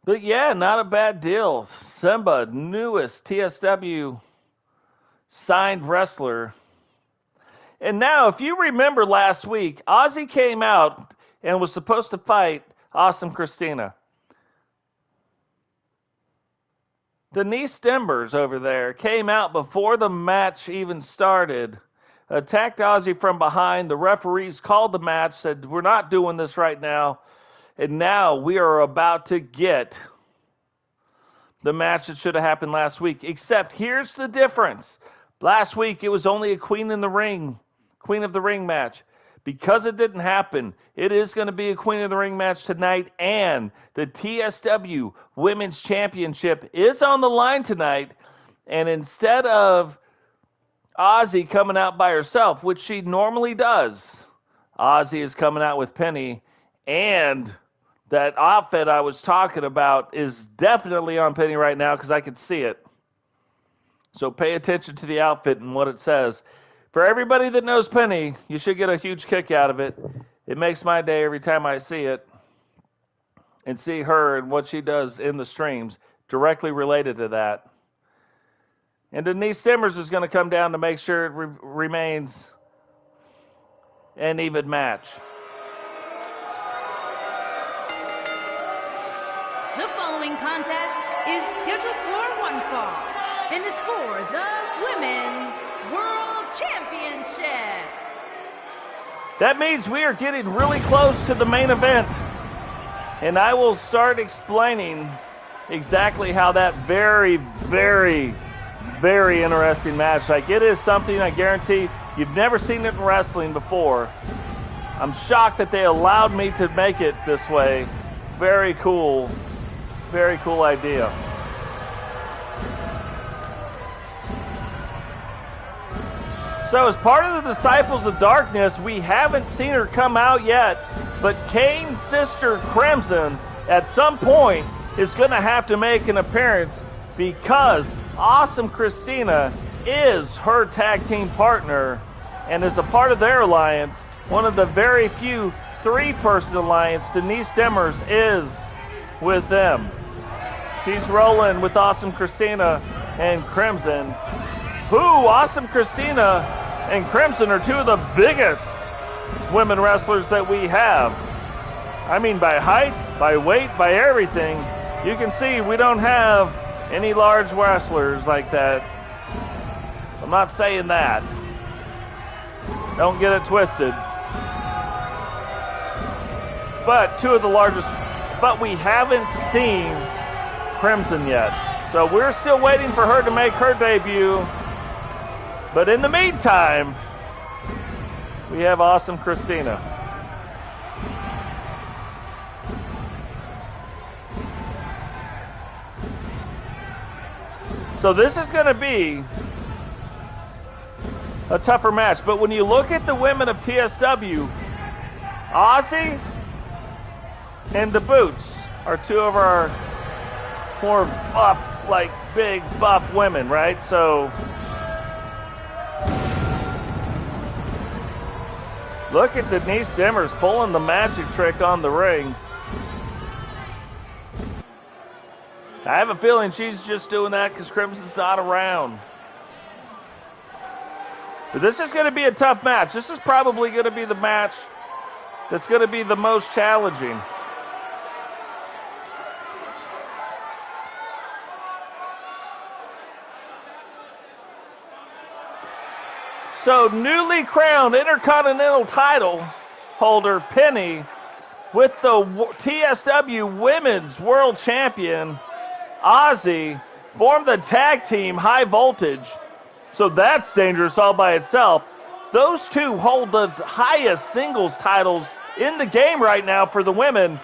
But yeah, not a bad deal. Simba, newest TSW signed wrestler. And now, if you remember last week, Ozzy came out and was supposed to fight Awesome Christina. Denise Stembers over there came out before the match even started, attacked Ozzy from behind. The referees called the match, said, "We're not doing this right now." And now we are about to get the match that should have happened last week. Except here's the difference. Last week it was only a Queen of the Ring match. Because it didn't happen, it is going to be a Queen of the Ring match tonight, and the TSW Women's Championship is on the line tonight. And instead of Ozzy coming out by herself, which she normally does, Ozzy is coming out with Penny, and that outfit I was talking about is definitely on Penny right now because I can see it. So pay attention to the outfit and what it says. For everybody that knows Penny, you should get a huge kick out of it. It makes my day every time I see it and see her and what she does in the streams directly related to that. And Denise Simmers is going to come down to make sure it remains an even match. The following contest is scheduled for one fall and is for the Women's World Championship. That means we are getting really close to the main event. And I will start explaining exactly how that very, very, very interesting match. Like, it is something I guarantee you've never seen it in wrestling before. I'm shocked that they allowed me to make it this way. Very cool idea. So as part of the Disciples of Darkness, we haven't seen her come out yet, but Kane's sister Crimson at some point is going to have to make an appearance because Awesome Christina is her tag team partner and is a part of their alliance, one of the very few three-person alliance. Denise Stemmers is with them. She's rolling with Awesome Christina and Crimson. Awesome Christina and Crimson are two of the biggest women wrestlers that we have. I mean, by height, by weight, by everything. You can see we don't have any large wrestlers like that. I'm not saying that. Don't get it twisted. But two of the largest, but we haven't seen Crimson yet. So we're still waiting for her to make her debut. But in the meantime, we have Awesome Christina. So this is going to be a tougher match. But when you look at the women of TSW, Ozzy and the Boots are two of our more buff, like big buff women, right? So look at Denise Stemmers pulling the magic trick on the ring. I have a feeling she's just doing that because Crimson's not around. But this is going to be a tough match. This is probably going to be the match that's going to be the most challenging. So, newly crowned Intercontinental title holder Penny with the TSW Women's World Champion Ozzy formed the tag team High Voltage. So that's dangerous all by itself. Those two hold the highest singles titles in the game right now for the women.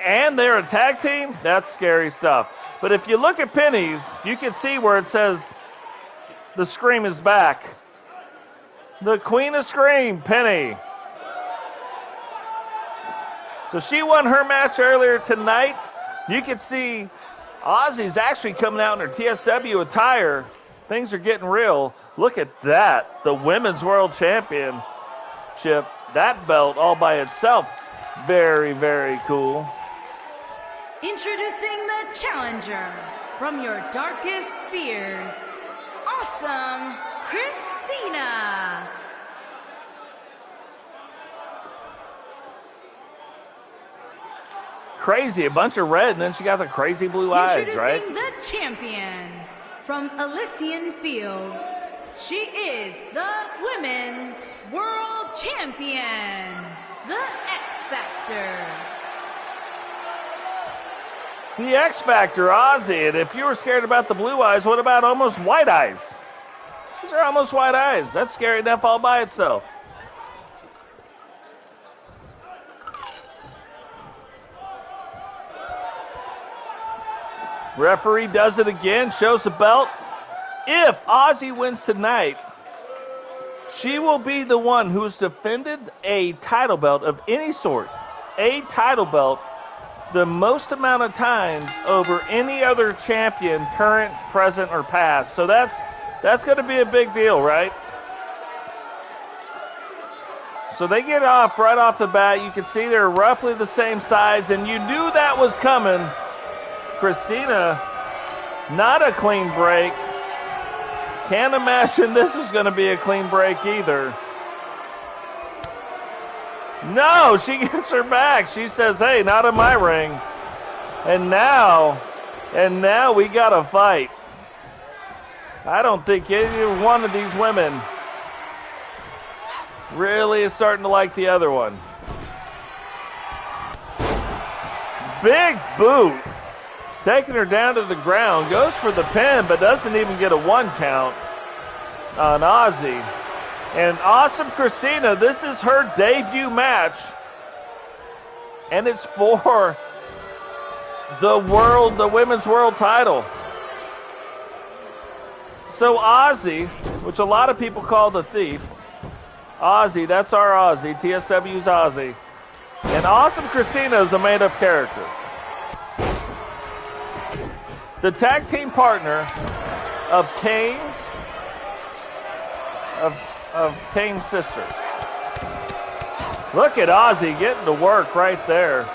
And they're a tag team? That's scary stuff. But if you look at Penny's, you can see where it says the Scream is back. The Queen of Scream, Penny. So she won her match earlier tonight. You can see Ozzy's actually coming out in her TSW attire. Things are getting real. Look at that. The Women's World Championship. That belt all by itself. Very, very cool. Introducing the challenger from your darkest fears, Awesome Christina. Crazy, a bunch of red, and then she got the crazy blue eyes, right? Introducing the champion from Elysian Fields. She is the Women's World Champion, the X Factor. The X Factor, Ozzy. And if you were scared about the blue eyes, what about almost white eyes? These are almost white eyes. That's scary enough all by itself. Referee does it again, shows the belt. If Ozzy wins tonight, she will be the one who's defended a title belt of any sort, a title belt, the most amount of times over any other champion, current, present, or past. So that's going to be a big deal, right? So they get off right off the bat. You can see they're roughly the same size, and you knew that was coming. Christina, not a clean break. Can't imagine this is going to be a clean break either. No, she gets her back. She says, hey, not in my ring. And now we got to fight. I don't think either one of these women really is starting to like the other one. Big boot. Taking her down to the ground, goes for the pin, but doesn't even get a 1 count on Ozzy. And Awesome Christina, this is her debut match, and it's for the women's world title. So Ozzy, which a lot of people call the Thief, Ozzy, that's our Ozzy, TSW's Ozzy, and Awesome Christina is a made-up character. The tag team partner of Kane, of Kane's sister. Look at Ozzy getting to work right there.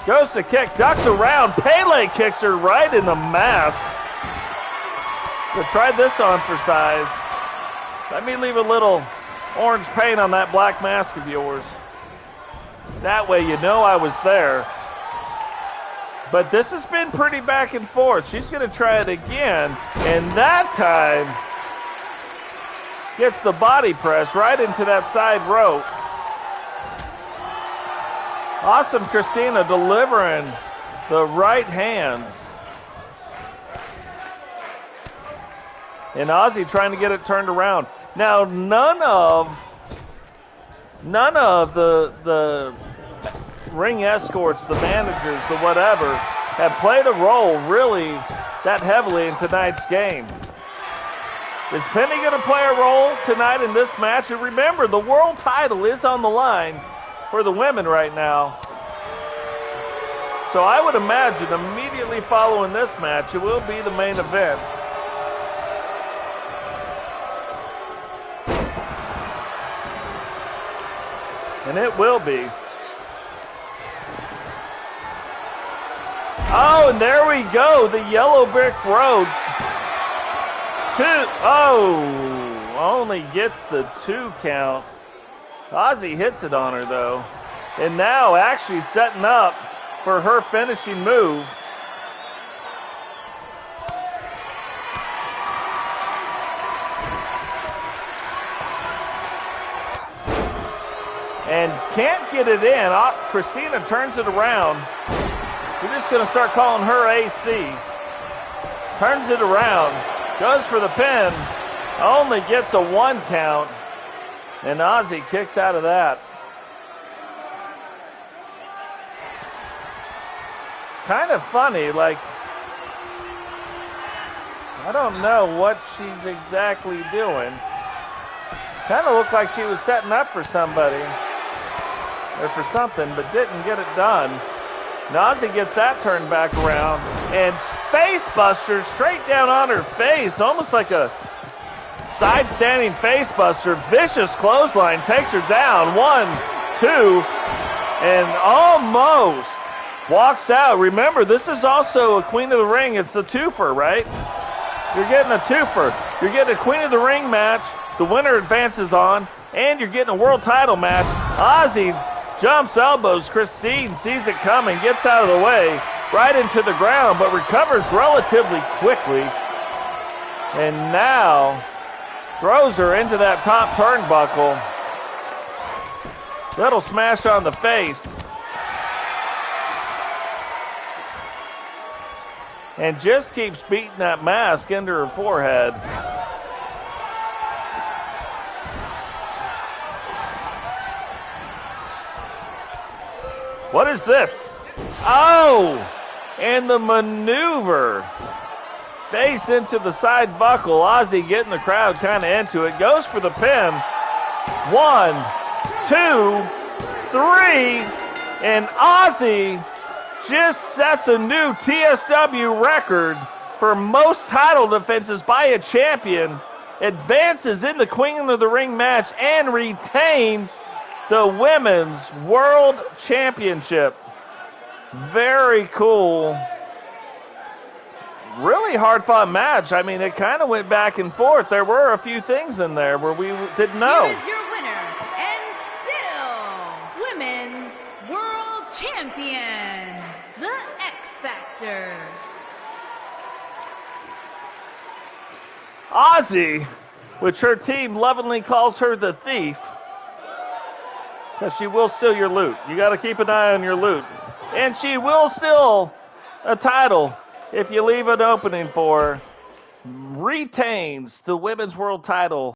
Goes to kick, ducks around. Pele kicks her right in the mask. So try this on for size. Let me leave a little orange paint on that black mask of yours. That way you know I was there. But this has been pretty back and forth. She's going to try it again. And that time, gets the body press right into that side rope. Awesome Christina delivering the right hands. And Ozzy trying to get it turned around. Now, none of the ring escorts, the managers, the whatever, have played a role really that heavily in tonight's game. Is Penny going to play a role tonight in this match? And remember, the world title is on the line for the women right now. So I would imagine immediately following this match, it will be the main event. And it will be. Oh, and there we go. The yellow brick road. Only gets the 2 count. Ozzy hits it on her, though. And now actually setting up for her finishing move. And can't get it in. Christina turns it around. We're just going to start calling her AC. Turns it around. Goes for the pin. Only gets a 1 count. And Ozzy kicks out of that. It's kind of funny. Like, I don't know what she's exactly doing. Kind of looked like she was setting up for somebody. Or for something, but didn't get it done. Ozzy gets that turned back around, and face buster straight down on her face, almost like a side standing face buster. Vicious clothesline takes her down. 1, 2, and almost walks out. Remember, this is also a Queen of the Ring. It's the twofer, right? You're getting a twofer. You're getting a Queen of the Ring match. The winner advances on, and you're getting a world title match. Ozzy jumps elbows. Christine sees it coming, gets out of the way, right into the ground, but recovers relatively quickly. And now throws her into that top turnbuckle. Little smash on the face. And just keeps beating that mask into her forehead. What is this? Oh! And the maneuver. Face into the side buckle. Ozzy getting the crowd kind of into it. Goes for the pin. 1, 2, 3. And Ozzy just sets a new TSW record for most title defenses by a champion. Advances in the Queen of the Ring match and retains the Women's World Championship. Very cool. Really hard-fought match. I mean, it kind of went back and forth. There were a few things in there where we didn't know. Here is your winner, and still Women's World Champion, the X Factor. Ozzy, which her team lovingly calls her the Thief, because she will steal your loot. You got to keep an eye on your loot. And she will steal a title if you leave an opening for her. Retains the Women's World title.